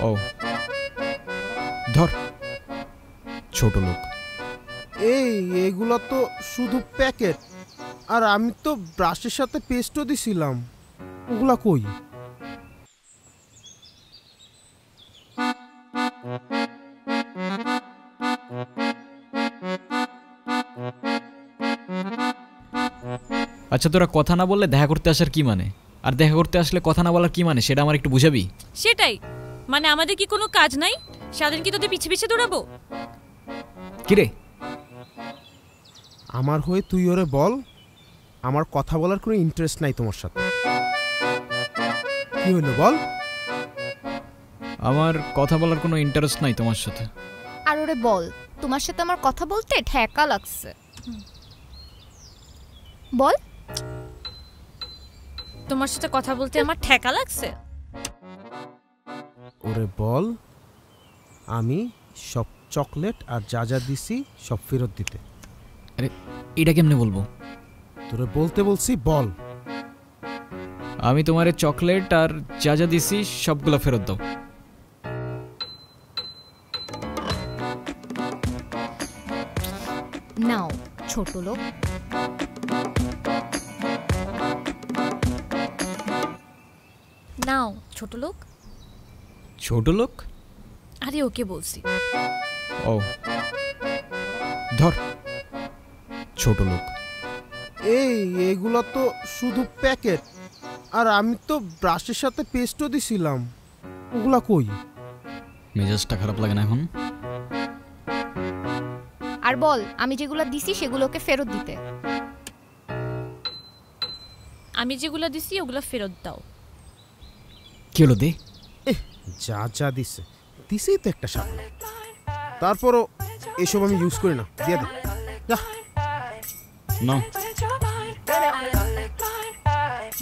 ও ধর ছোট লোক। এগুলো তো শুধু প্যাকেট, আর আমি তো ব্রাশের সাথে পেস্টও দিছিলাম, ওগুলা কই? আচ্ছা তোরা কথা না বললে দেখা করতে আসার কি মানে, আর দেখা করতে আসলে কথা না বলার কি মানে সেটা আমার একটু বুঝাবি? সেটাই মানে আমাদের কি কোনো কাজ নাই? সারাদিন কি তোদের পিছে পিছে দৌড়াবো? কিরে আমার হয়ে তুই ওরে বল, আমার কথা বলার কোনো ইন্টারেস্ট নাই তোমার সাথে। কি হলো বল? আমার কথা বলার কোনো ইন্টারেস্ট নাই তোমার সাথে। আর ওরে বল, তোমার সাথে আমার কথা বলতে ঠেকা লাগছে। বল, তোমার সাথে কথা বলতে আমার ঠেকা লাগছে। ওরে বল, আমি সব চকলেট আর যা যা দিছি সব ফেরত দিতে। আরে এটা কেমনে বলবো? তোরে বলতে বলছি, বল। আমি তোমারে চকলেট আর যা যা দিছি সবগুলো ফেরত দাও। নাও ছোট লোক। নাও ছোট লোক। ছোট লোক? আরে ওকে বলছি। ও ধর ছোট লোক। এগুলো তো শুধু প্যাকেট, আর আমি তো ব্রাশের সাথে পেস্টও দিছিলাম, ওগুলা কই? মেজাজটা খারাপ লাগে না এখন? আর বল, আমি যেগুলো দিছি সেগুলোকে ফেরত দিতে। আমি যেগুলো দিছি ওগুলো ফেরত দাও। কি হলো দে? যা যা দিছে দিছেই তো একটা সাপ, তারপরও এসব আমি ইউজ করি না, দিয়ে দে যা। না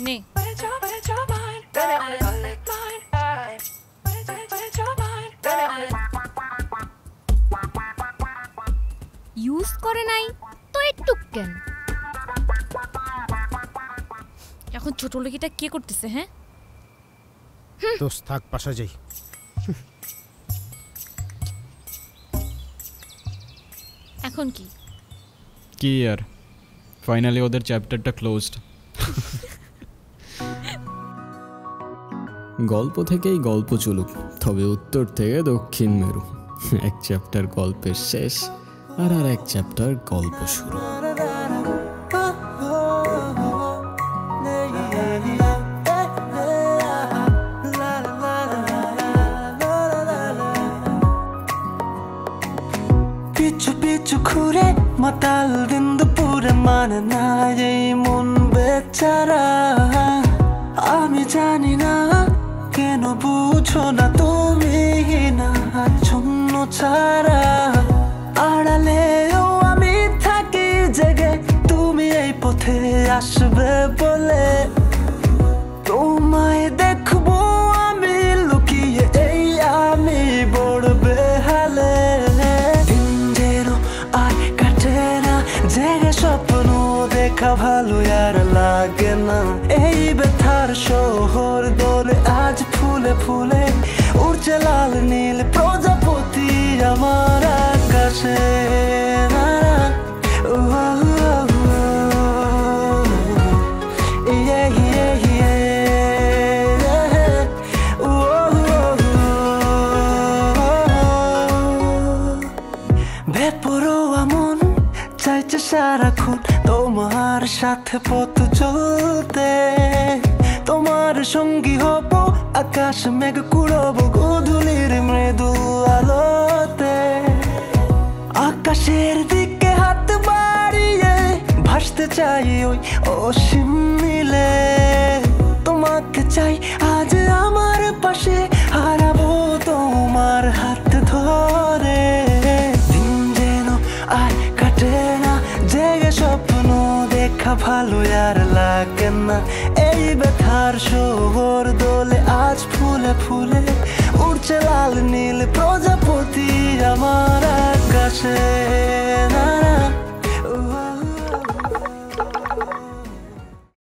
নে ইউজ করে নাই তো একটু কেন? এখন ছোট লোকিটা কে করতেছে? হ্যাঁ দোস্ত থাক, পাশা যাই। এখন কি কি আর, ফাইনালি ওদের চ্যাপ্টারটা ক্লোজড। গল্প থেকেই গল্প চলুক, তবে উত্তর থেকে দক্ষিণ মেরু। এক চ্যাপ্টার গল্পের শেষ, আর এক চ্যাপ্টার গল্প শুরু। পিছু পিছু ঘুরে মাতাল দিন দুপুরে, মানে না এই মন বেচারা। আমি জানি না কেন বুঝো না তুমি না শূন্য ছাড়া। আড়ালেও আমি থাকি জেগে, তুমি এই পথে আসবে বলে। তোমায় দেখবো আমি লুকিয়ে, এই আমি বড় বেহালে। দিন যেন আর কাটে না জেগে, স্বপ্ন দেখা ভালো আর লাগে না। এই ব্যথার শহর দোলে আজ ফুলে ফুলে, উড়ছে লাল নীল প্রজাপতি আমার আকাশে। বেপরোয়া মন চাইছে সারাক্ষণ তোমার সাথে পথ চলতে। তোমার সঙ্গী হব, আকাশ মেঘ কুড়ব গোধূলির মৃদু আলোতে। আকাশের দিকে হাত বাড়িয়ে ভাসতে চাই ওই অসীম মিলে। তোমাকে চাই আজ আমার পাশে, হারাবো তোমার হাত ধরে। দিন যেন আর কাটে না জেগে, স্বপ্ন দেখা ভালো আর লাগে না। এই ব্যথার শহর দোলে আজ ফুলে ফুলে, উড়ছে লাল নীল প্রজাপতি আমার আকাশে।